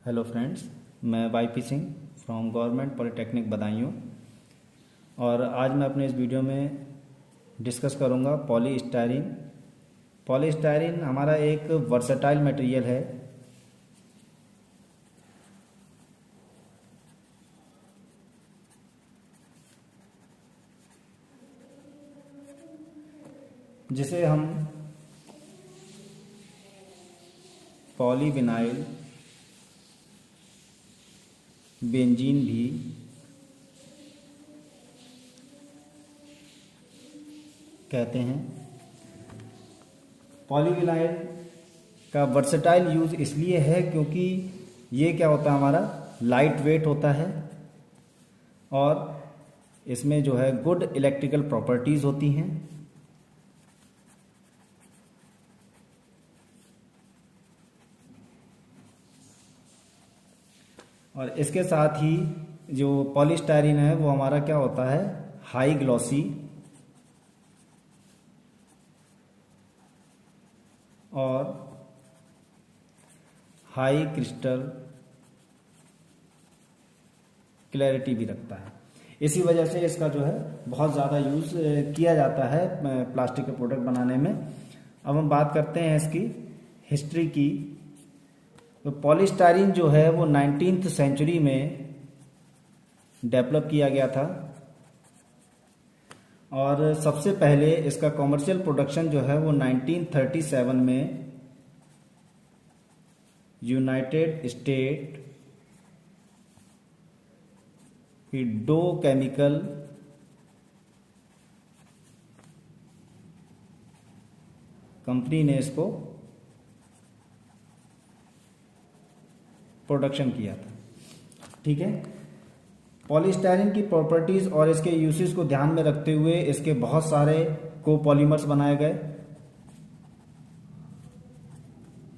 Hello friends, मैं YP Singh from government polytechnic Badaun और आज मैं अपने इस वीडियो में डिस्कस करूंगा पॉलीस्टायरीन। पॉलीस्टायरीन हमारा एक वर्सेटाइल मटेरियल है जिसे हम पॉलीविनाइल बेंजीन भी कहते हैं। पॉलीविनाइल का वर्सेटाइल यूज़ इसलिए है क्योंकि ये क्या होता है, हमारा लाइट वेट होता है और इसमें जो है गुड इलेक्ट्रिकल प्रॉपर्टीज़ होती हैं। और इसके साथ ही जो पॉलीस्टायरीन है वो हमारा क्या होता है, हाई ग्लॉसी और हाई क्रिस्टल क्लैरिटी भी रखता है। इसी वजह से इसका जो है बहुत ज़्यादा यूज़ किया जाता है प्लास्टिक के प्रोडक्ट बनाने में। अब हम बात करते हैं इसकी हिस्ट्री की। तो पॉलीस्टायरीन जो है वो 19th सेंचुरी में डेवलप किया गया था और सबसे पहले इसका कॉमर्शियल प्रोडक्शन जो है वो 1937 में यूनाइटेड स्टेट की डो केमिकल कंपनी ने इसको प्रोडक्शन किया था। ठीक है, पॉलीस्टायरीन की प्रॉपर्टीज और इसके यूसेज को ध्यान में रखते हुए इसके बहुत सारे कोपॉलीमर्स बनाए गए,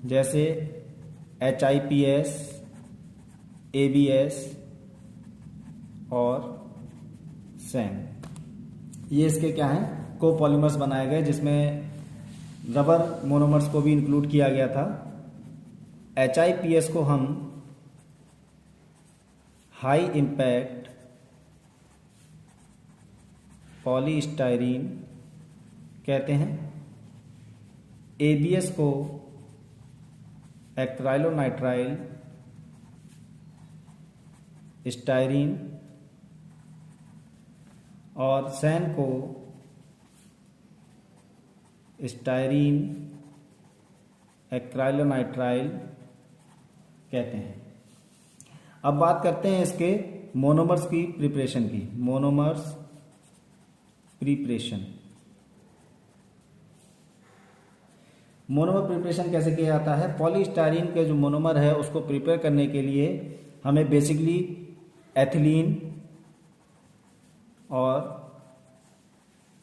जैसे HIPS, ABS और SAN। ये इसके क्या हैं, कोपॉलीमर्स बनाए गए, जिसमें रबर मोनोमर्स को भी इंक्लूड किया गया था। HIPS को हम हाई इम्पैक्ट पॉलीस्टायरीन कहते हैं। ABS को एक्राइलोनाइट्राइल स्टायरीन और SAN को स्टायरीन एक्राइलोनाइट्राइल कहते हैं। अब बात करते हैं इसके मोनोमर्स की प्रिपरेशन की। मोनोमर्स प्रिपरेशन, मोनोमर प्रिपरेशन कैसे किया जाता है? पॉलीस्टायरीन के जो मोनोमर है उसको प्रिपेयर करने के लिए हमें बेसिकली एथिलीन और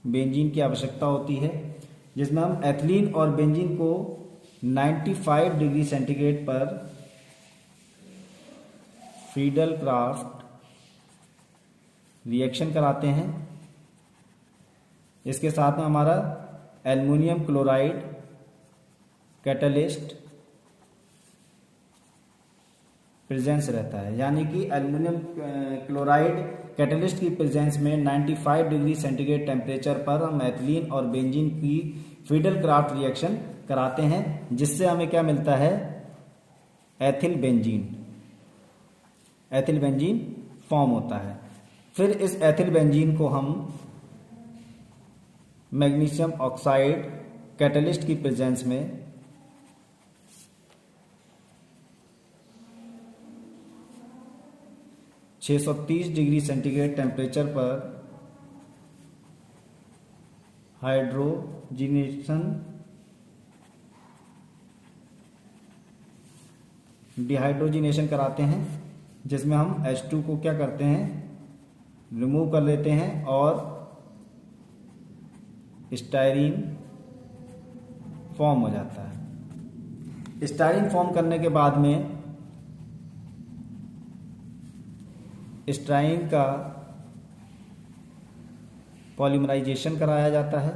बेंजीन की आवश्यकता होती है, जिसमें हम एथिलीन और बेंजीन को 95 डिग्री सेंटीग्रेड पर फ्रीडल क्राफ्ट रिएक्शन कराते हैं। इसके साथ में हमारा एल्युमिनियम क्लोराइड कैटलिस्ट प्रेजेंस रहता है, यानी कि एल्युमिनियम क्लोराइड कैटलिस्ट की प्रेजेंस में 95 डिग्री सेंटीग्रेड टेम्परेचर पर हम एथिलीन और बेंजीन की फ्रीडल क्राफ्ट रिएक्शन कराते हैं, जिससे हमें क्या मिलता है, एथिल बेंजीन फॉर्म होता है। फिर इस एथिल बेंजीन को हम मैग्नीशियम ऑक्साइड कैटलिस्ट की प्रेजेंस में छः 630 डिग्री सेंटीग्रेड टेम्परेचर पर डिहाइड्रोजिनेशन कराते हैं, जिसमें हम H2 को क्या करते हैं, रिमूव कर लेते हैं और स्टायरीन फॉर्म हो जाता है। स्टायरीन फॉर्म करने के बाद में स्टायरीन का पॉलीमराइजेशन कराया जाता है।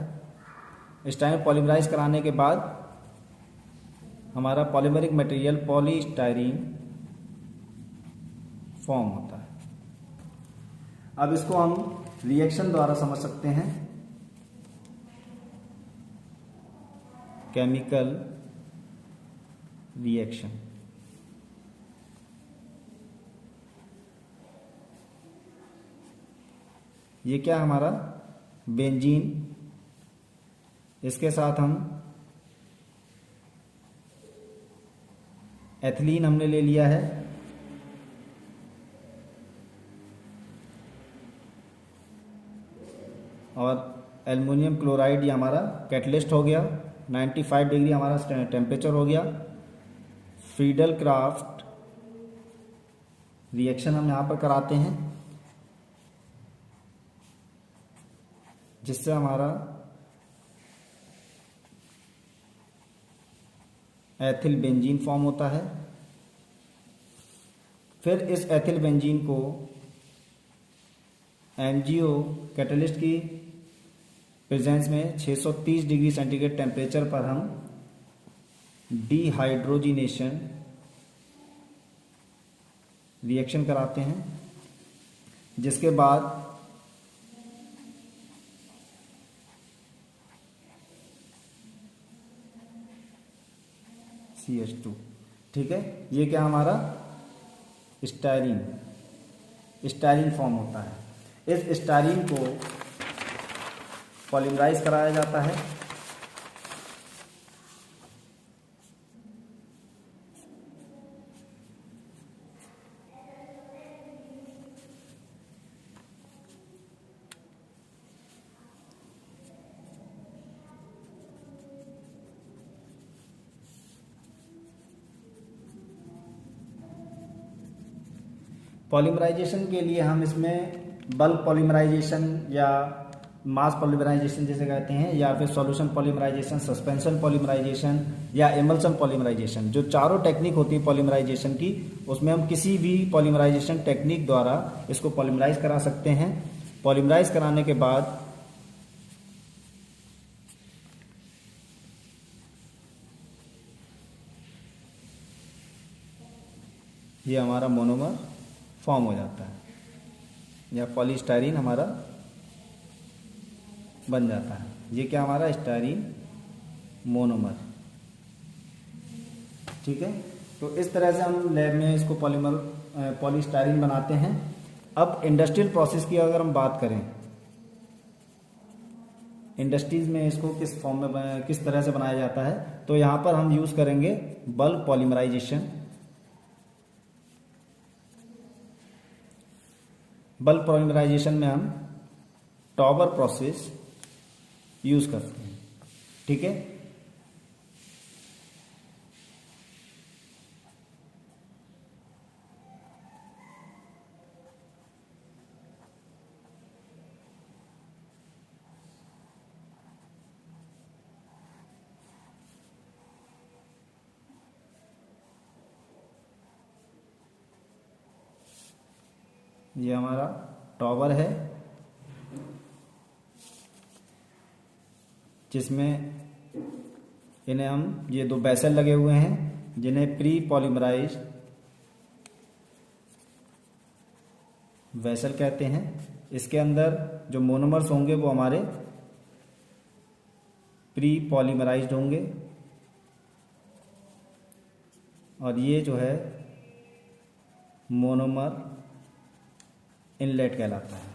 स्टायरीन पॉलीमराइज कराने के बाद हमारा पॉलीमरिक मटेरियल पॉलीस्टायरीन फॉर्म होता है। अब इसको हम रिएक्शन द्वारा समझ सकते हैं, केमिकल रिएक्शन। ये क्या हमारा बेंजीन, इसके साथ हम एथिलीन हमने ले लिया है, और एल्युमिनियम क्लोराइड ये हमारा कैटलिस्ट हो गया। 95 डिग्री हमारा टेम्परेचर हो गया। फ्रीडल क्राफ्ट रिएक्शन हम यहाँ पर कराते हैं, जिससे हमारा एथिल बेंजीन फॉर्म होता है। फिर इस एथिल बेंजीन को एमजीओ कैटलिस्ट की प्रेजेंस में 630 डिग्री सेंटीग्रेड टेम्परेचर पर हम डिहाइड्रोजिनेशन रिएक्शन कराते हैं, जिसके बाद CH2, ठीक है। ये क्या हमारा स्टाइरीन फॉर्म होता है। इस स्टाइरीन को पॉलीमराइज कराया जाता है। पॉलीमराइजेशन के लिए हम इसमें बल्क पॉलीमराइजेशन या मास पॉलीमराइजेशन जैसे कहते हैं, या फिर सॉल्यूशन पॉलीमराइजेशन, सस्पेंशन पॉलीमराइजेशन या इमल्सन पॉलीमराइजेशन, जो चारों टेक्निक होती है पॉलीमराइजेशन की, उसमें हम किसी भी पॉलीमराइजेशन टेक्निक द्वारा इसको पॉलीमराइज करा सकते हैं। पॉलीमराइज कराने के बाद ये हमारा मोनोमर फॉर्म हो जाता है, या पॉलीस्टाइरीन हमारा बन जाता है। ये क्या हमारा स्टाइरीन मोनोमर, ठीक है। तो इस तरह से हम लैब में इसको पॉलीस्टाइरीन बनाते हैं। अब इंडस्ट्रियल प्रोसेस की अगर हम बात करें, इंडस्ट्रीज में इसको किस फॉर्म में किस तरह से बनाया जाता है, तो यहाँ पर हम यूज करेंगे बल्क पॉलीमराइजेशन। बल्क पॉलीमराइजेशन में हम टॉबर प्रोसेस यूज करते हैं, ठीक है। ये हमारा टॉवर है, जिसमें इन्हें हम ये दो बेसल लगे हुए हैं, जिन्हें प्री पॉलीमराइज वेसल कहते हैं। इसके अंदर जो मोनोमर्स होंगे वो हमारे प्री पॉलीमराइज्ड होंगे, और ये जो है मोनोमर इनलेट कहलाता है।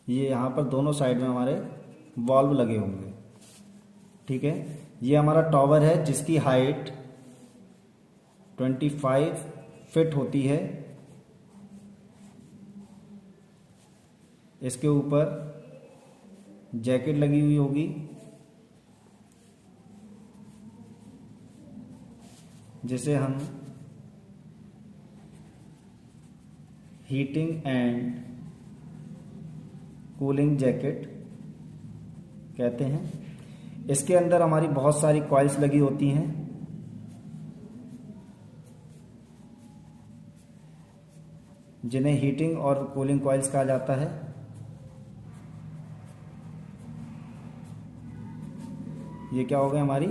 ये यहाँ पर दोनों साइड में हमारे वॉल्व लगे होंगे, ठीक है। ये हमारा टॉवर है, जिसकी हाइट 25 फीट होती है। इसके ऊपर जैकेट लगी हुई होगी, जिसे हम हीटिंग एंड कूलिंग जैकेट कहते हैं। इसके अंदर हमारी बहुत सारी कॉइल्स लगी होती हैं, जिन्हें हीटिंग और कूलिंग कॉइल्स कहा जाता है। ये क्या हो गई हमारी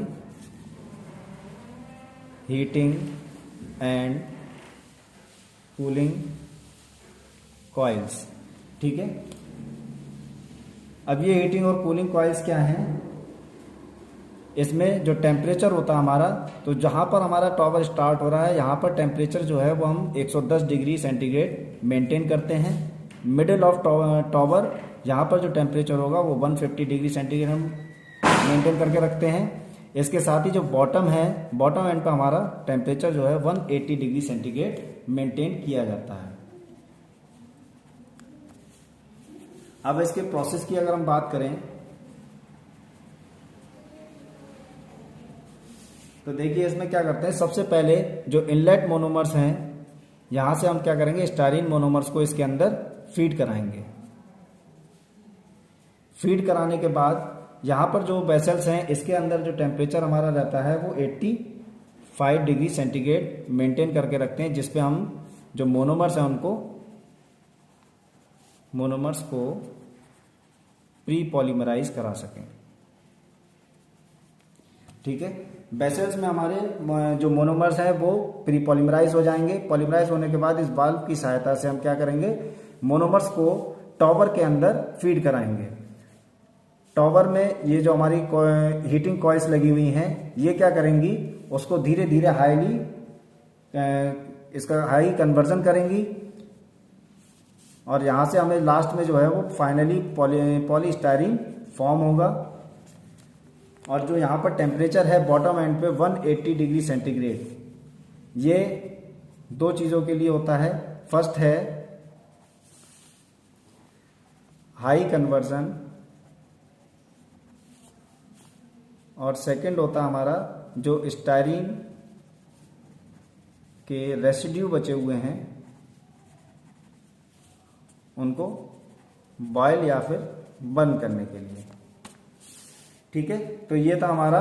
हीटिंग एंड कूलिंग कॉइल्स। ठीक है, अब ये हीटिंग और कूलिंग कॉइल्स क्या हैं, इसमें जो टेम्परेचर होता है हमारा, तो जहाँ पर हमारा टॉवर स्टार्ट हो रहा है यहाँ पर टेम्परेचर जो है वो हम 110 डिग्री सेंटीग्रेड मेंटेन करते हैं। मिडिल ऑफ टॉवर यहाँ पर जो टेम्परेचर होगा वो 150 डिग्री सेंटीग्रेड हम मेंटेन करके रखते हैं। इसके साथ ही जो बॉटम है, बॉटम एंड पर हमारा टेम्परेचर जो है 180 डिग्री सेंटीग्रेड मेंटेन किया जाता है। अब इसके प्रोसेस की अगर हम बात करें तो देखिए इसमें क्या करते हैं, सबसे पहले जो इनलेट मोनोमर्स हैं यहां से हम क्या करेंगे, स्टाइरिन मोनोमर्स को इसके अंदर फीड कराएंगे। फीड कराने के बाद यहां पर जो वेसल्स हैं इसके अंदर जो टेम्परेचर हमारा रहता है वो 85 डिग्री सेंटीग्रेड मेंटेन करके रखते हैं, जिसपे हम जो मोनोमर्स हैं उनको मोनोमर्स को प्री पॉलीमराइज करा सकें। ठीक है, वेसल्स में हमारे जो मोनोमर्स हैं वो प्री पॉलीमराइज हो जाएंगे। पॉलीमराइज होने के बाद इस वाल्व की सहायता से हम क्या करेंगे, मोनोमर्स को टॉवर के अंदर फीड कराएंगे। टॉवर में ये जो हमारी हीटिंग कॉइल्स लगी हुई हैं ये क्या करेंगी, उसको धीरे धीरे इसका हाई कन्वर्जन करेंगी और यहां से हमें लास्ट में जो है वो फाइनली पॉलीस्टाइरीन फॉर्म होगा। और जो यहाँ पर टेम्परेचर है बॉटम एंड पे 180 डिग्री सेंटीग्रेड, ये दो चीज़ों के लिए होता है। फर्स्ट है हाई कन्वर्जन और सेकंड होता है हमारा जो स्टाइरीन के रेसिड्यू बचे हुए हैं उनको बॉयल या फिर बर्न करने के लिए। ठीक है, तो ये था हमारा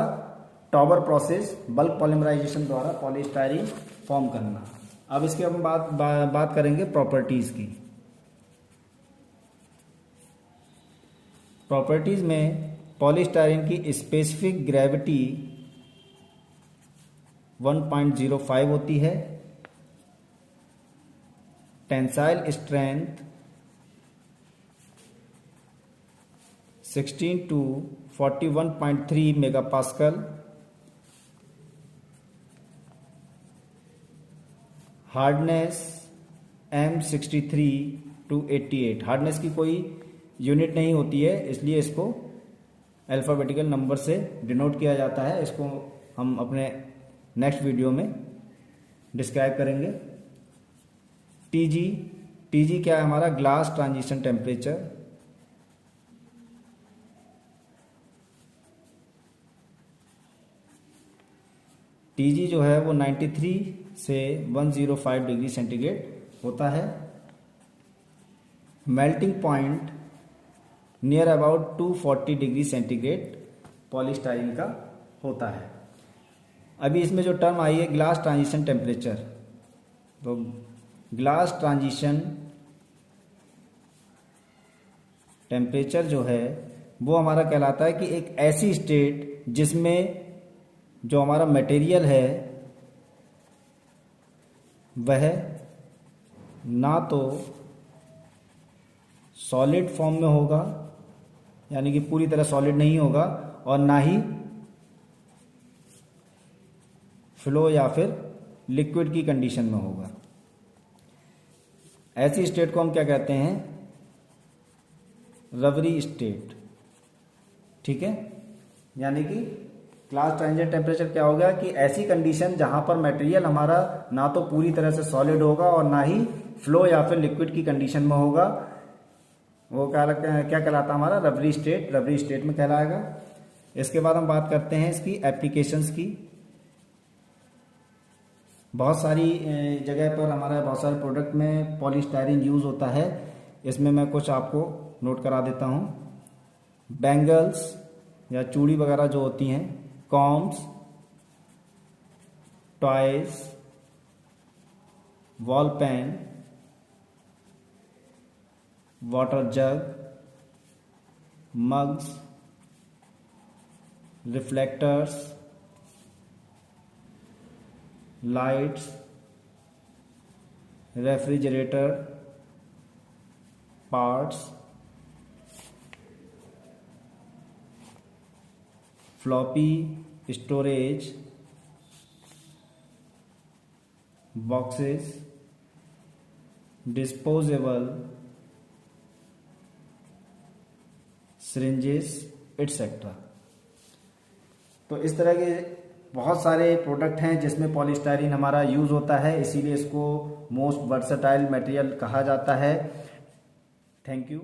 टॉवर प्रोसेस, बल्क पॉलीमराइजेशन द्वारा पॉलीस्टाइरीन फॉर्म करना। अब इसके हम बात करेंगे प्रॉपर्टीज की। प्रॉपर्टीज में पॉलीस्टाइरीन की स्पेसिफिक ग्रेविटी 1.05 होती है, tensile strength 16 to 41.3 megapascal, hardness M63 to 88। Hardness की कोई यूनिट नहीं होती है इसलिए इसको अल्फाबेटिकल नंबर से डिनोट किया जाता है। इसको हम अपने नेक्स्ट वीडियो में डिस्क्राइब करेंगे। टीजी क्या है हमारा, ग्लास ट्रांजिशन टेम्परेचर। टीजी जो है वो 93 से 105 डिग्री सेंटीग्रेड होता है। Melting point near about 240 degree centigrade polystyrene का होता है। अभी इसमें जो टर्म आई है ग्लास ट्रांजिशन टेम्परेचर, तो ग्लास ट्रांजिशन टेम्परेचर जो है वो हमारा कहलाता है कि एक ऐसी स्टेट जिसमें जो हमारा मटेरियल है वह ना तो सॉलिड फॉर्म में होगा, यानी कि पूरी तरह सॉलिड नहीं होगा, और ना ही फ्लो या फिर लिक्विड की कंडीशन में होगा। ऐसी स्टेट को हम क्या कहते हैं, रबरी स्टेट। ठीक है, यानी कि ग्लास ट्रांजिशन टेम्परेचर क्या होगा कि ऐसी कंडीशन जहां पर मटेरियल हमारा ना तो पूरी तरह से सॉलिड होगा और ना ही फ्लो या फिर लिक्विड की कंडीशन में होगा, वो क्या कहलाता है हमारा, रबरी स्टेट। रबरी स्टेट में कहलाएगा। इसके बाद हम बात करते हैं इसकी एप्लीकेशंस की। बहुत सारी जगह पर हमारा बहुत सारे प्रोडक्ट में पॉलीस्टाइरीन यूज होता है। इसमें मैं कुछ आपको नोट करा देता हूँ। बैंगल्स या चूड़ी वगैरह जो होती हैं, combs, toys, wall pen, water jug, mugs, reflectors, lights, refrigerator parts, floppy storage boxes, disposable syringes etcetera. तो इस तरह के बहुत सारे प्रोडक्ट हैं जिसमें पॉलीस्टाइरीन हमारा यूज़ होता है, इसीलिए इसको मोस्ट वर्सेटाइल मटेरियल कहा जाता है। Thank you.